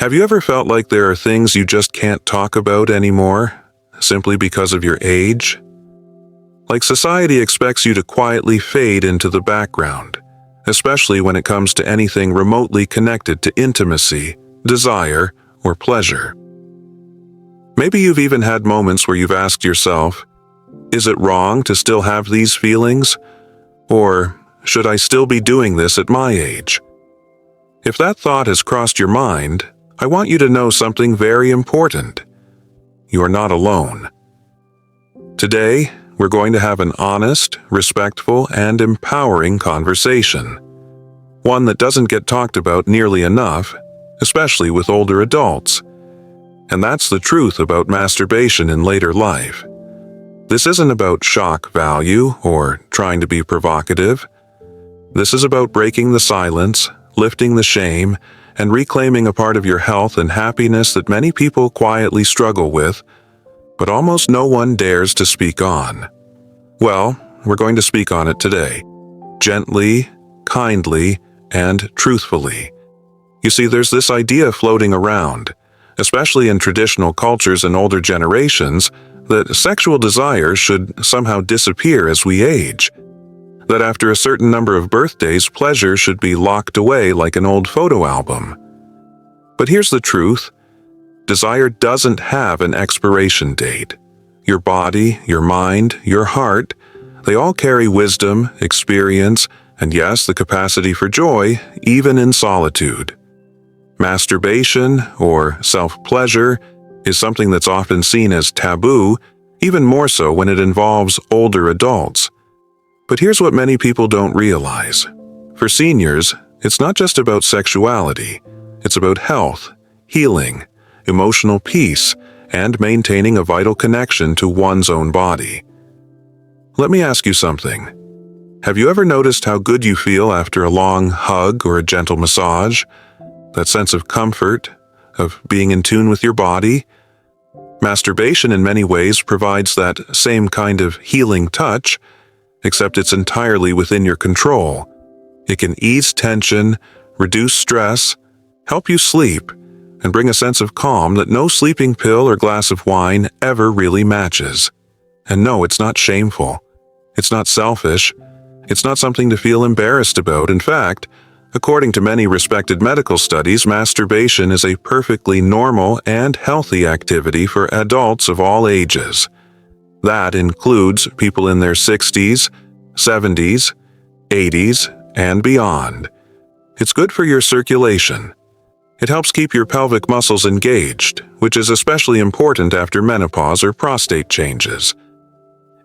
Have you ever felt like there are things you just can't talk about anymore, simply because of your age? Like society expects you to quietly fade into the background, especially when it comes to anything remotely connected to intimacy, desire, or pleasure. Maybe you've even had moments where you've asked yourself, is it wrong to still have these feelings? Or should I still be doing this at my age? If that thought has crossed your mind, I want you to know something very important. You are not alone. Today, we're going to have an honest, respectful, and empowering conversation. One that doesn't get talked about nearly enough, especially with older adults. And that's the truth about masturbation in later life. This isn't about shock value or trying to be provocative. This is about breaking the silence, lifting the shame, and reclaiming a part of your health and happiness that many people quietly struggle with, but almost no one dares to speak on. Well, we're going to speak on it today. Gently, kindly, and truthfully. You see, there's this idea floating around, especially in traditional cultures and older generations, that sexual desire should somehow disappear as we age. That after a certain number of birthdays, pleasure should be locked away like an old photo album. But here's the truth. Desire doesn't have an expiration date. Your body, your mind, your heart, they all carry wisdom, experience, and yes, the capacity for joy, even in solitude. Masturbation, or self-pleasure, is something that's often seen as taboo, even more so when it involves older adults. But here's what many people don't realize. For seniors, it's not just about sexuality. It's about health, healing, emotional peace, and maintaining a vital connection to one's own body. Let me ask you something. Have you ever noticed how good you feel after a long hug or a gentle massage? That sense of comfort, of being in tune with your body? Masturbation in many ways provides that same kind of healing touch, except it's entirely within your control. It can ease tension, reduce stress, help you sleep, and bring a sense of calm that no sleeping pill or glass of wine ever really matches. And no, it's not shameful. It's not selfish. It's not something to feel embarrassed about. In fact, according to many respected medical studies, masturbation is a perfectly normal and healthy activity for adults of all ages. That includes people in their 60s, 70s, 80s, and beyond. It's good for your circulation. It helps keep your pelvic muscles engaged, which is especially important after menopause or prostate changes.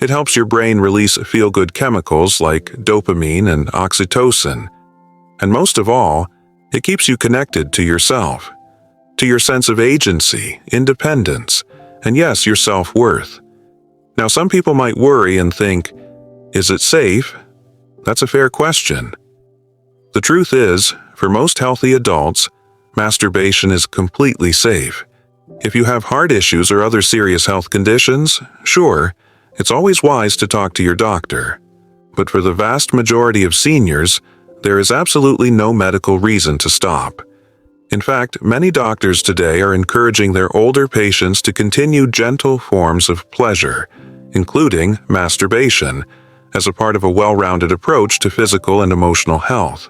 It helps your brain release feel-good chemicals like dopamine and oxytocin. And most of all, it keeps you connected to yourself, to your sense of agency, independence, and yes, your self-worth. Now, some people might worry and think, is it safe? That's a fair question. The truth is, for most healthy adults, masturbation is completely safe. If you have heart issues or other serious health conditions, sure, it's always wise to talk to your doctor. But for the vast majority of seniors, there is absolutely no medical reason to stop. In fact, many doctors today are encouraging their older patients to continue gentle forms of pleasure, including masturbation, as a part of a well-rounded approach to physical and emotional health.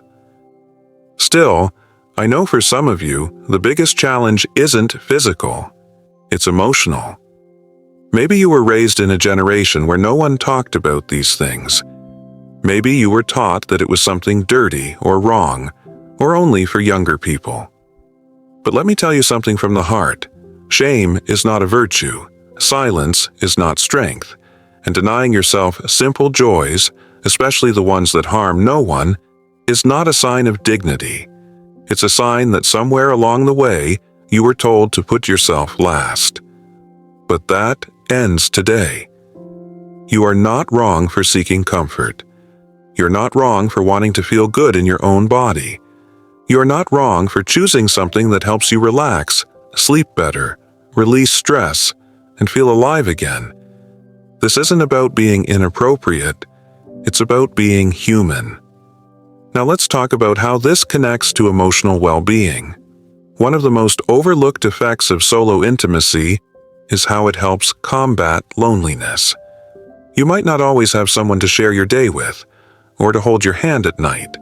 Still, I know for some of you, the biggest challenge isn't physical, it's emotional. Maybe you were raised in a generation where no one talked about these things. Maybe you were taught that it was something dirty or wrong, or only for younger people. But let me tell you something from the heart. Shame is not a virtue, silence is not strength, and denying yourself simple joys, especially the ones that harm no one, is not a sign of dignity. It's a sign that somewhere along the way, you were told to put yourself last. But that ends today. You are not wrong for seeking comfort. You're not wrong for wanting to feel good in your own body. You're not wrong for choosing something that helps you relax, sleep better, release stress, and feel alive again. This isn't about being inappropriate. It's about being human. Now let's talk about how this connects to emotional well-being. One of the most overlooked effects of solo intimacy is how it helps combat loneliness. You might not always have someone to share your day with, or to hold your hand at night,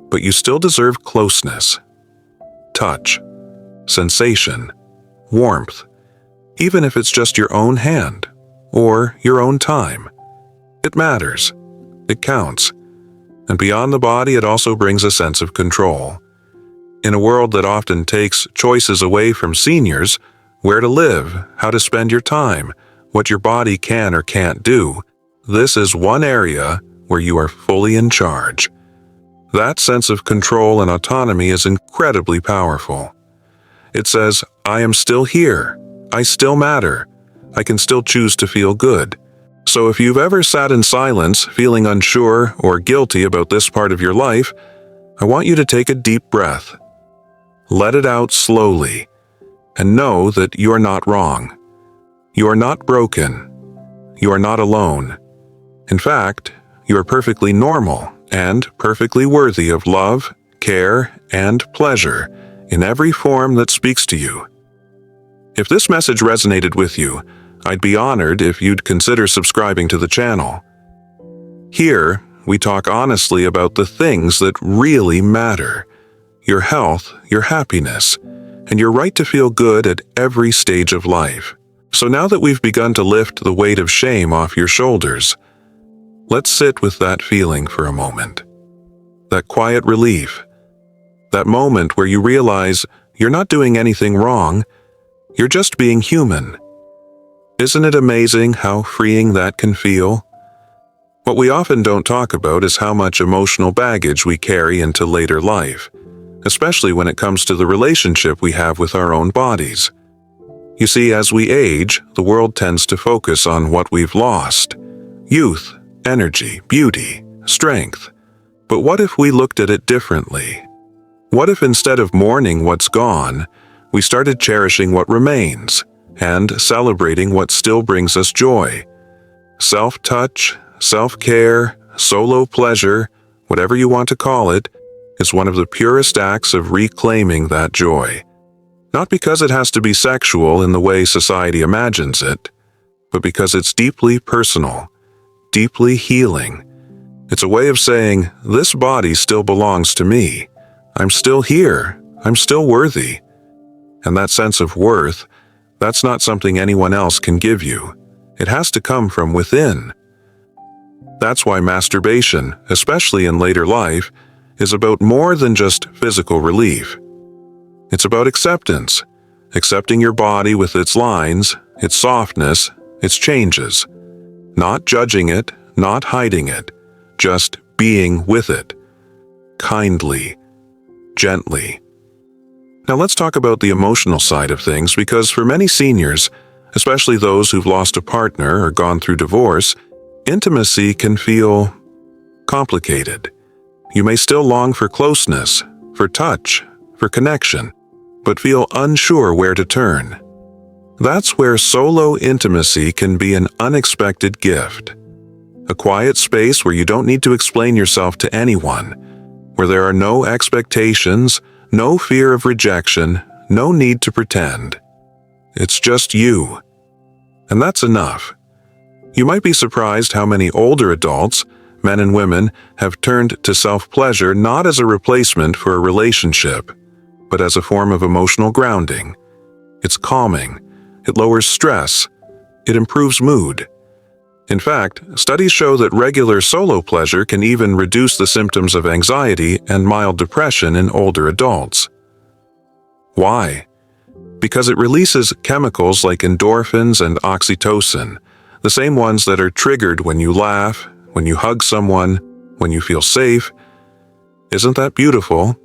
but you still deserve closeness, touch, sensation, warmth, even if it's just your own hand or your own time. It matters. It counts. And beyond the body, it also brings a sense of control. In a world that often takes choices away from seniors, where to live, how to spend your time, what your body can or can't do, this is one area where you are fully in charge. That sense of control and autonomy is incredibly powerful. It says, I am still here. I still matter. I can still choose to feel good. So if you've ever sat in silence, feeling unsure or guilty about this part of your life, I want you to take a deep breath. Let it out slowly, and know that you are not wrong. You are not broken. You are not alone. In fact, you are perfectly normal and perfectly worthy of love, care, and pleasure in every form that speaks to you. If this message resonated with you, I'd be honored if you'd consider subscribing to the channel. Here, we talk honestly about the things that really matter: your health, your happiness, and your right to feel good at every stage of life. So now that we've begun to lift the weight of shame off your shoulders, let's sit with that feeling for a moment. That quiet relief. That moment where you realize you're not doing anything wrong, you're just being human. Isn't it amazing how freeing that can feel? What we often don't talk about is how much emotional baggage we carry into later life, especially when it comes to the relationship we have with our own bodies. You see, as we age, the world tends to focus on what we've lost: youth, energy, beauty, strength. But what if we looked at it differently? What if instead of mourning what's gone, we started cherishing what remains and celebrating what still brings us joy? Self-touch, self-care, solo pleasure, whatever you want to call it, is one of the purest acts of reclaiming that joy. Not because it has to be sexual in the way society imagines it, but because it's deeply personal, deeply healing. It's a way of saying, this body still belongs to me. I'm still here. I'm still worthy. And that sense of worth, that's not something anyone else can give you. It has to come from within. That's why masturbation, especially in later life, is about more than just physical relief. It's about acceptance, accepting your body with its lines, its softness, its changes. Not judging it, not hiding it, just being with it. Kindly, gently. Now let's talk about the emotional side of things, because for many seniors, especially those who've lost a partner or gone through divorce, intimacy can feel complicated. You may still long for closeness, for touch, for connection, but feel unsure where to turn. That's where solo intimacy can be an unexpected gift. A quiet space where you don't need to explain yourself to anyone, where there are no expectations, no fear of rejection, no need to pretend. It's just you. And that's enough. You might be surprised how many older adults, men and women, have turned to self-pleasure not as a replacement for a relationship, but as a form of emotional grounding. It's calming. It lowers stress. It improves mood. In fact, studies show that regular solo pleasure can even reduce the symptoms of anxiety and mild depression in older adults. Why? Because it releases chemicals like endorphins and oxytocin, the same ones that are triggered when you laugh, when you hug someone, when you feel safe. Isn't that beautiful?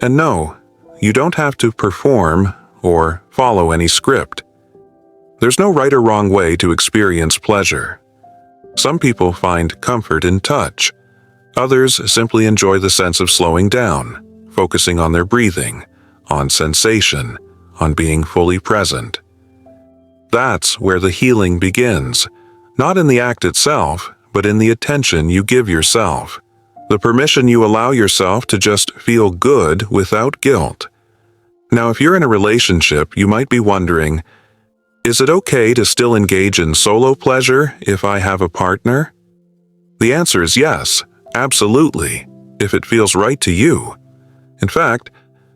And no, you don't have to perform or follow any script. There's no right or wrong way to experience pleasure. Some people find comfort in touch. Others simply enjoy the sense of slowing down, focusing on their breathing, on sensation, on being fully present. That's where the healing begins, not in the act itself, but in the attention you give yourself, the permission you allow yourself to just feel good without guilt. Now, if you're in a relationship, you might be wondering, is it okay to still engage in solo pleasure if I have a partner? The answer is yes, absolutely, if it feels right to you. In fact,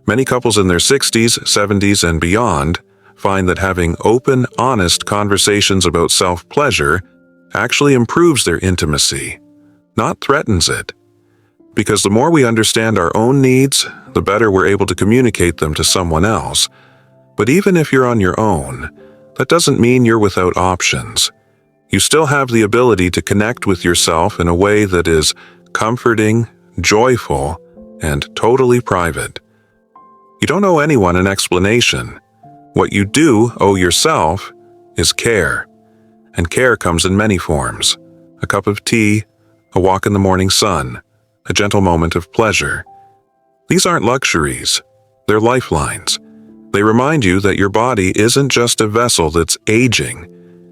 many couples in their 60s, 70s, and beyond find that having open, honest conversations about self-pleasure actually improves their intimacy, not threatens it. Because the more we understand our own needs, the better we're able to communicate them to someone else. But even if you're on your own, that doesn't mean you're without options. You still have the ability to connect with yourself in a way that is comforting, joyful, and totally private. You don't owe anyone an explanation. What you do owe yourself is care. And care comes in many forms: a cup of tea, a walk in the morning sun, a gentle moment of pleasure. These aren't luxuries, they're lifelines. They remind you that your body isn't just a vessel that's aging.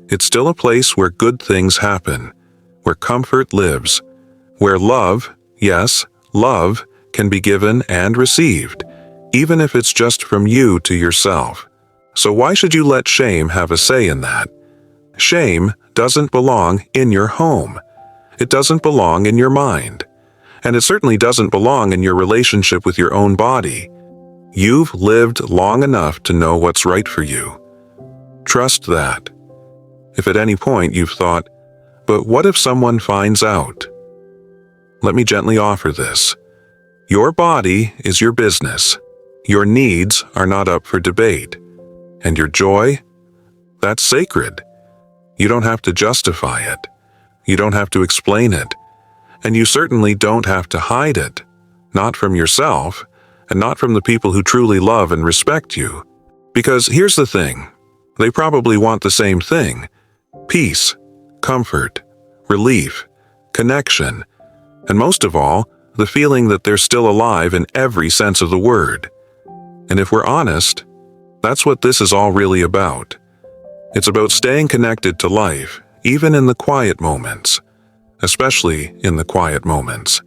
It's still a place where good things happen, where comfort lives, where love, yes, love, can be given and received, even if it's just from you to yourself. So why should you let shame have a say in that? Shame doesn't belong in your home. It doesn't belong in your mind. And it certainly doesn't belong in your relationship with your own body. You've lived long enough to know what's right for you. Trust that. If at any point you've thought, but what if someone finds out? Let me gently offer this. Your body is your business. Your needs are not up for debate. And your joy? That's sacred. You don't have to justify it. You don't have to explain it. And you certainly don't have to hide it. Not from yourself, and not from the people who truly love and respect you. Because here's the thing, they probably want the same thing: peace, comfort, relief, connection, and most of all, the feeling that they're still alive in every sense of the word. And if we're honest, that's what this is all really about. It's about staying connected to life, even in the quiet moments, especially in the quiet moments.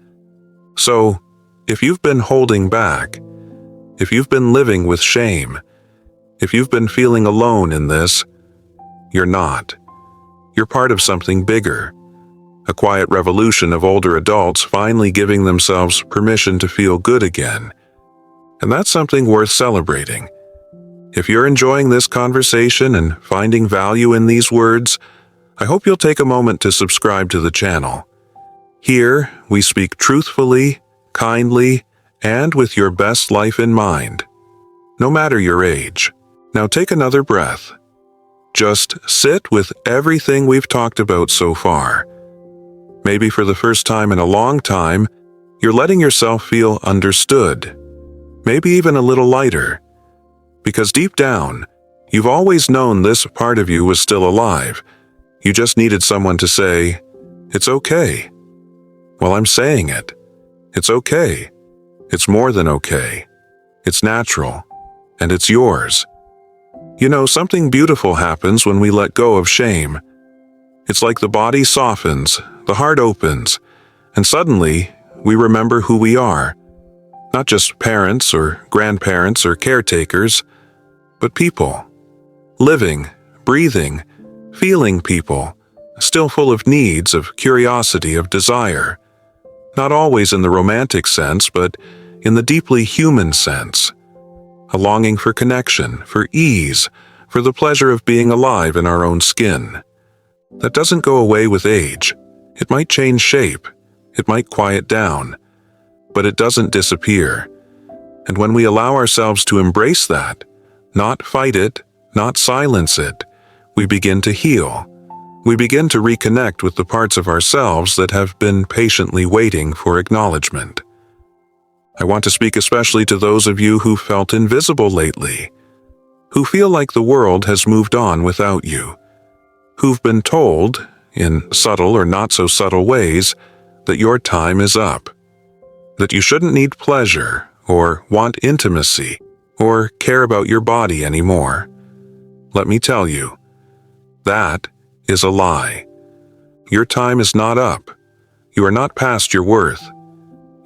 So, if you've been holding back, if you've been living with shame, if you've been feeling alone in this, you're not. You're part of something bigger. A quiet revolution of older adults finally giving themselves permission to feel good again. And that's something worth celebrating. If you're enjoying this conversation and finding value in these words, I hope you'll take a moment to subscribe to the channel. Here, we speak truthfully, kindly, and with your best life in mind, no matter your age. Now take another breath. Just sit with everything we've talked about so far. Maybe for the first time in a long time, you're letting yourself feel understood, maybe even a little lighter. Because deep down, you've always known this part of you was still alive. You just needed someone to say, "It's okay." Well, I'm saying it. It's okay. It's more than okay. It's natural. And it's yours. You know, something beautiful happens when we let go of shame. It's like the body softens, the heart opens, and suddenly we remember who we are. Not just parents or grandparents or caretakers, but people. Living, breathing, feeling people, still full of needs, of curiosity, of desire. Not always in the romantic sense, but in the deeply human sense. A longing for connection, for ease, for the pleasure of being alive in our own skin. That doesn't go away with age. It might change shape. It might quiet down. But it doesn't disappear. And when we allow ourselves to embrace that, not fight it, not silence it, we begin to heal. We begin to reconnect with the parts of ourselves that have been patiently waiting for acknowledgement. I want to speak especially to those of you who felt invisible lately, who feel like the world has moved on without you, who've been told, in subtle or not so subtle ways, that your time is up, that you shouldn't need pleasure or want intimacy or care about your body anymore. Let me tell you, that is a lie. Your time is not up. You are not past your worth.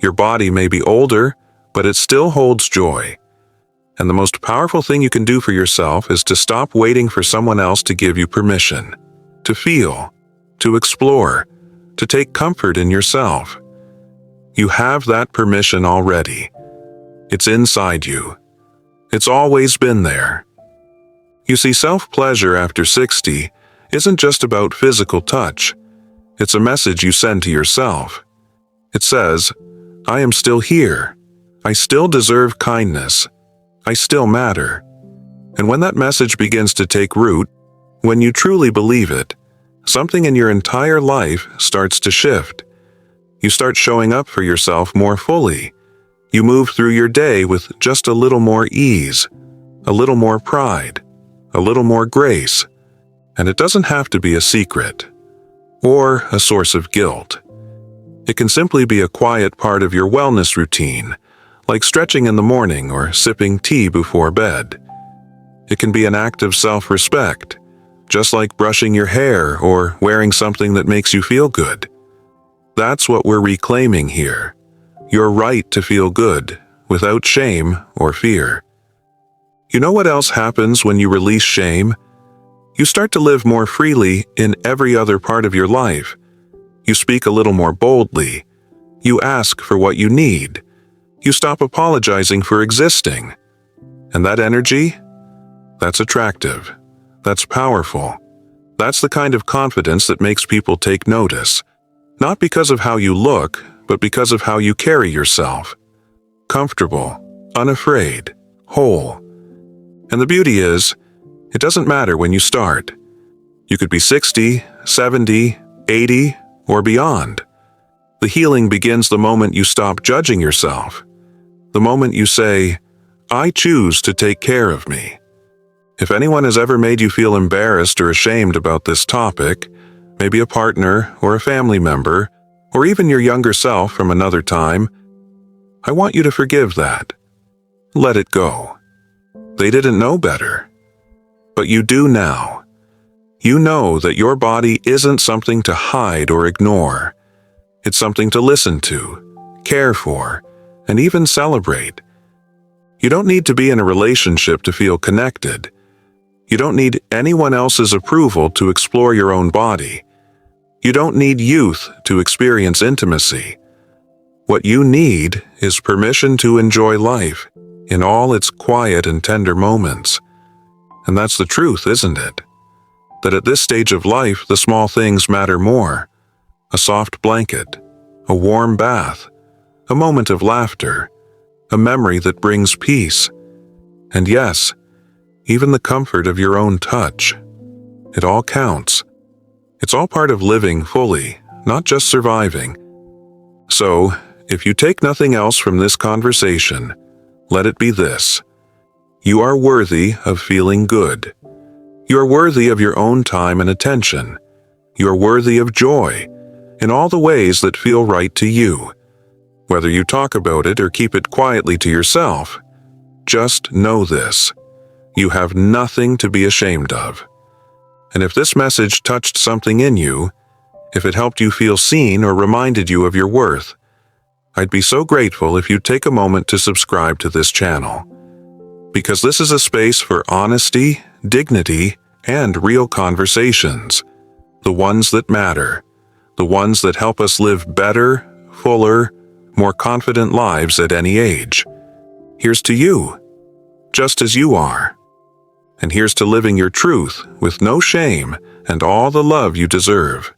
Your body may be older, but it still holds joy. And the most powerful thing you can do for yourself is to stop waiting for someone else to give you permission, to feel, to explore, to take comfort in yourself. You have that permission already. It's inside you. It's always been there. You see, self-pleasure after 60 isn't just about physical touch. It's a message you send to yourself. It says, I am still here. I still deserve kindness. I still matter. And when that message begins to take root, when you truly believe it, something in your entire life starts to shift. You start showing up for yourself more fully. You move through your day with just a little more ease, a little more pride, a little more grace. And it doesn't have to be a secret or a source of guilt. It can simply be a quiet part of your wellness routine, like stretching in the morning or sipping tea before bed. It can be an act of self-respect, just like brushing your hair or wearing something that makes you feel good. That's what we're reclaiming here. Your right to feel good, without shame or fear. You know what else happens when you release shame? You start to live more freely in every other part of your life. You speak a little more boldly. You ask for what you need. You stop apologizing for existing. And that energy? That's attractive. That's powerful. That's the kind of confidence that makes people take notice. Not because of how you look, but because of how you carry yourself. Comfortable, unafraid, whole. And the beauty is, it doesn't matter when you start. You could be 60, 70, 80, or beyond. The healing begins the moment you stop judging yourself. The moment you say, I choose to take care of me. If anyone has ever made you feel embarrassed or ashamed about this topic, maybe a partner or a family member, or even your younger self from another time, I want you to forgive that. Let it go. They didn't know better. But you do now. You know that your body isn't something to hide or ignore. It's something to listen to, care for, and even celebrate. You don't need to be in a relationship to feel connected. You don't need anyone else's approval to explore your own body. You don't need youth to experience intimacy. What you need is permission to enjoy life in all its quiet and tender moments. And that's the truth, isn't it? That at this stage of life, the small things matter more. A soft blanket, a warm bath, a moment of laughter, a memory that brings peace. And yes, even the comfort of your own touch. It all counts. It's all part of living fully, not just surviving. So, if you take nothing else from this conversation, let it be this. You are worthy of feeling good. You are worthy of your own time and attention. You are worthy of joy in all the ways that feel right to you. Whether you talk about it or keep it quietly to yourself, just know this. You have nothing to be ashamed of. And if this message touched something in you, if it helped you feel seen or reminded you of your worth, I'd be so grateful if you'd take a moment to subscribe to this channel. Because this is a space for honesty, dignity, and real conversations. The ones that matter. The ones that help us live better, fuller, more confident lives at any age. Here's to you, just as you are. And here's to living your truth with no shame and all the love you deserve.